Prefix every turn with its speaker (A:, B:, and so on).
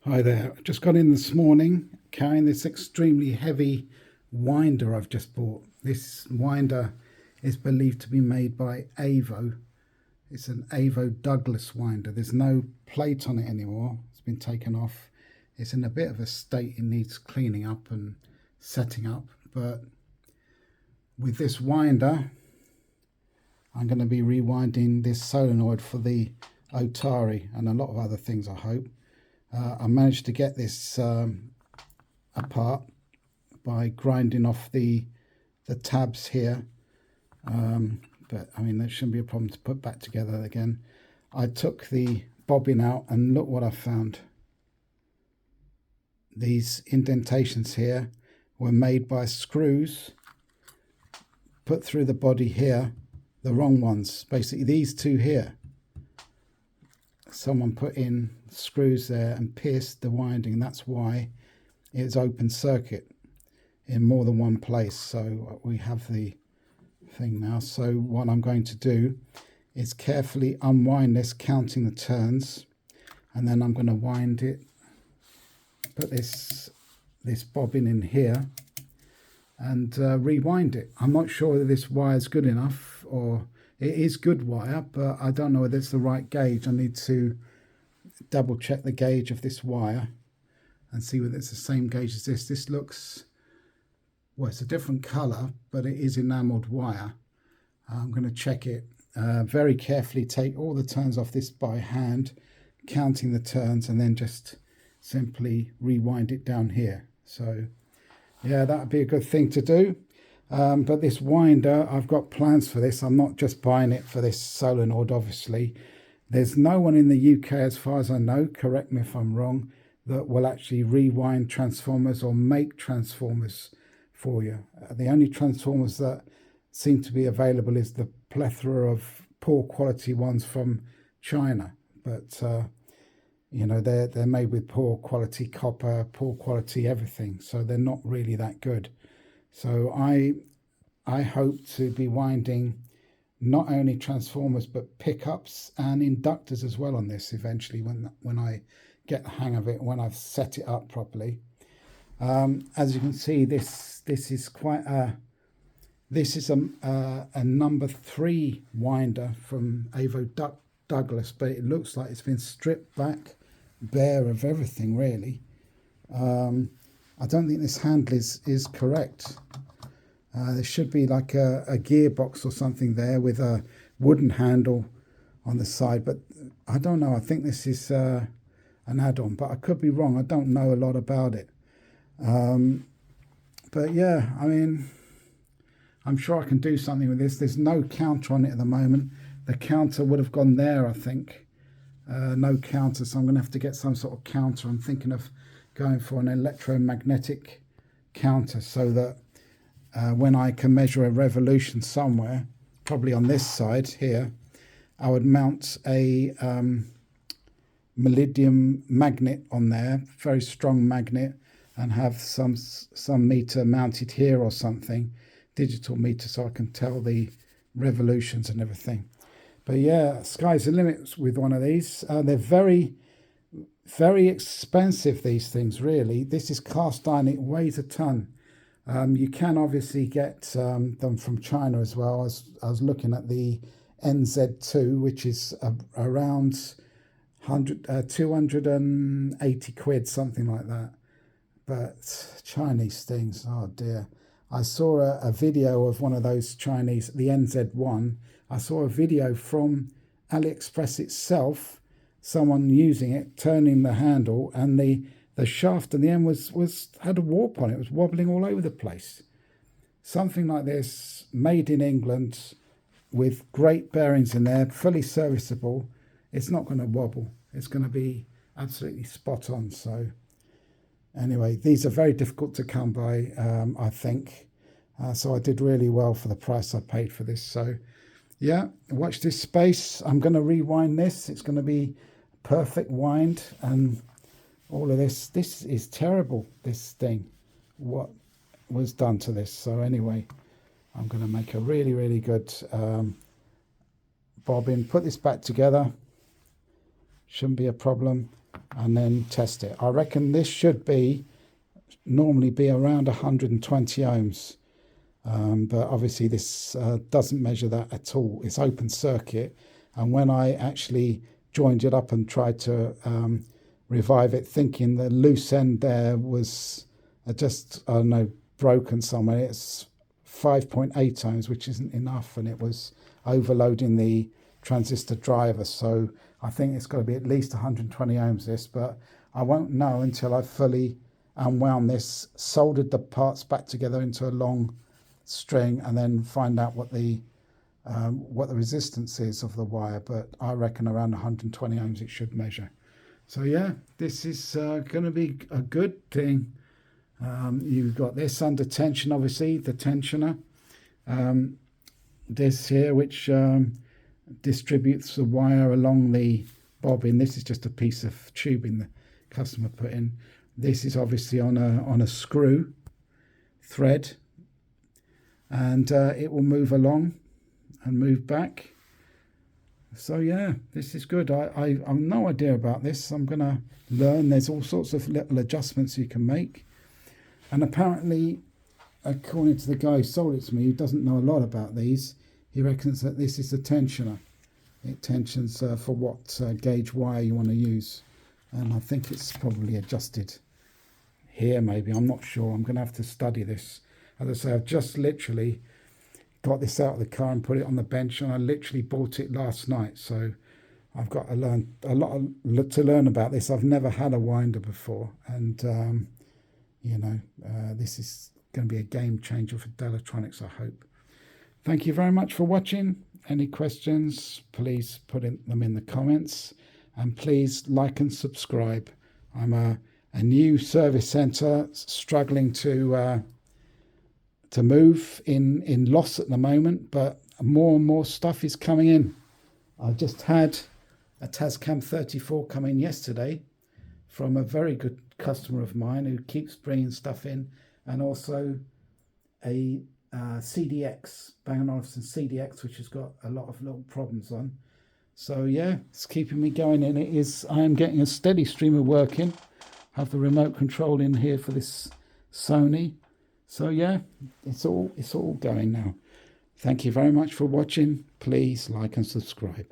A: Hi there. I just got in this morning carrying this extremely heavy winder I've just bought. This winder is believed to be made by Avo. It's an Avo Douglas winder. There's no plate on it anymore. It's been taken off. It's in a bit of a state. It needs cleaning up and setting up. But with this winder, I'm going to be rewinding this solenoid for the Otari and a lot of other things, I hope. I managed to get this apart by grinding off the tabs here, but I mean that shouldn't be a problem to put back together again. I took the bobbin out and look what I found. These indentations here were made by screws put through the body here, the wrong ones, basically these two here. Someone put in screws there and pierced the winding, and that's why it's open circuit in more than one place. So we have the thing now. So what I'm going to do is carefully unwind this, counting the turns, and then I'm going to wind it, put this bobbin in here and rewind it. I'm not sure whether this wire is good enough, or it is good wire, but I don't know whether it's the right gauge. I need to double check the gauge of this wire and see whether it's the same gauge as this. This looks, well, it's a different color, but it is enameled wire. I'm going to check it very carefully, take all the turns off this by hand, counting the turns, and then just simply rewind it down here. So yeah, that would be a good thing to do. But this winder, I've got plans for this. I'm not just buying it for this solenoid, obviously. There's no one in the UK, as far as I know, correct me if I'm wrong, that will actually rewind transformers or make transformers for you. The only transformers that seem to be available is the plethora of poor quality ones from China. But, you know, they're made with poor quality copper, poor quality everything. So they're not really that good. So I hope to be winding not only transformers but pickups and inductors as well on this eventually when I get the hang of it, when I've set it up properly. As you can see, this is quite a number 3 winder from Avo Douglas, but it looks like it's been stripped back bare of everything really. I don't think this handle is correct. There should be like a gearbox or something there with a wooden handle on the side, but I don't know. I think this is an add-on, but I could be wrong. I don't know a lot about it. But yeah, I mean, I'm sure I can do something with this. There's no counter on it at the moment. The counter would have gone there, I think. No counter, so I'm going to have to get some sort of counter. I'm thinking of going for an electromagnetic counter so that when I can measure a revolution somewhere, probably on this side here, I would mount a molybdenum magnet on there, very strong magnet, and have some meter mounted here or something, digital meter, so I can tell the revolutions and everything. But yeah, sky's the limit with one of these. They're very expensive, these things, really. This is cast iron. It weighs a ton. You can obviously get them from China as well. I was looking at the NZ2, which is around 280 quid, something like that. But Chinese things, oh dear. I saw a video of one of those Chinese, the NZ1. I saw a video from AliExpress itself, someone using it, turning the handle, and the shaft at the end had a warp on it. It was wobbling all over the place. Something like this, made in England, with great bearings in there, fully serviceable. It's not going to wobble. It's going to be absolutely spot on. So anyway, these are very difficult to come by, I think. So I did really well for the price I paid for this. So yeah, watch this space. I'm going to rewind this. It's going to be perfect wind and all of this. This is terrible, this thing, what was done to this. So anyway, I'm going to make a really good bobbin, put this back together. Shouldn't be a problem. and then test it. I reckon this should normally be around 120 ohms. But obviously this doesn't measure that at all. It's open circuit, and when I actually joined it up and tried to revive it, thinking the loose end there was just, I don't know, broken somewhere, it's 5.8 ohms, which isn't enough, and it was overloading the transistor driver. So I think it's got to be at least 120 ohms this, but I won't know until I've fully unwound this, soldered the parts back together into a long string, and then find out what the resistance is of the wire. But I reckon around 120 ohms it should measure. So yeah, this is going to be a good thing. You've got this under tension, obviously, the tensioner. This here, which distributes the wire along the bobbin. This is just a piece of tubing the customer put in. This is obviously on a screw thread, and it will move along and move back. So yeah, this is good. I have no idea about this. I'm going to learn. There's all sorts of little adjustments you can make, and apparently, according to the guy who sold it to me, who doesn't know a lot about these, he reckons that this is a tensioner. It tensions for what gauge wire you want to use, and I think it's probably adjusted here, maybe. I'm not sure. I'm going to have to study this. As I say, I've just literally got this out of the car and put it on the bench, and I literally bought it last night. So I've got to learn a lot to learn about this. I've never had a winder before, and this is going to be a game changer for Delatronics, I hope. Thank you very much for watching. Any questions, please put them in the comments, and please like and subscribe. I'm a new service centre, struggling to move in loss at the moment, but more and more stuff is coming in. I just had a Tascam 34 come in yesterday from a very good customer of mine who keeps bringing stuff in, and also a CDX, Bang & Olufsen CDX, which has got a lot of little problems on. So yeah, it's keeping me going, and I am getting a steady stream of work in. I have the remote control in here for this Sony. So yeah, it's all going now. Thank you very much for watching. Please like and subscribe.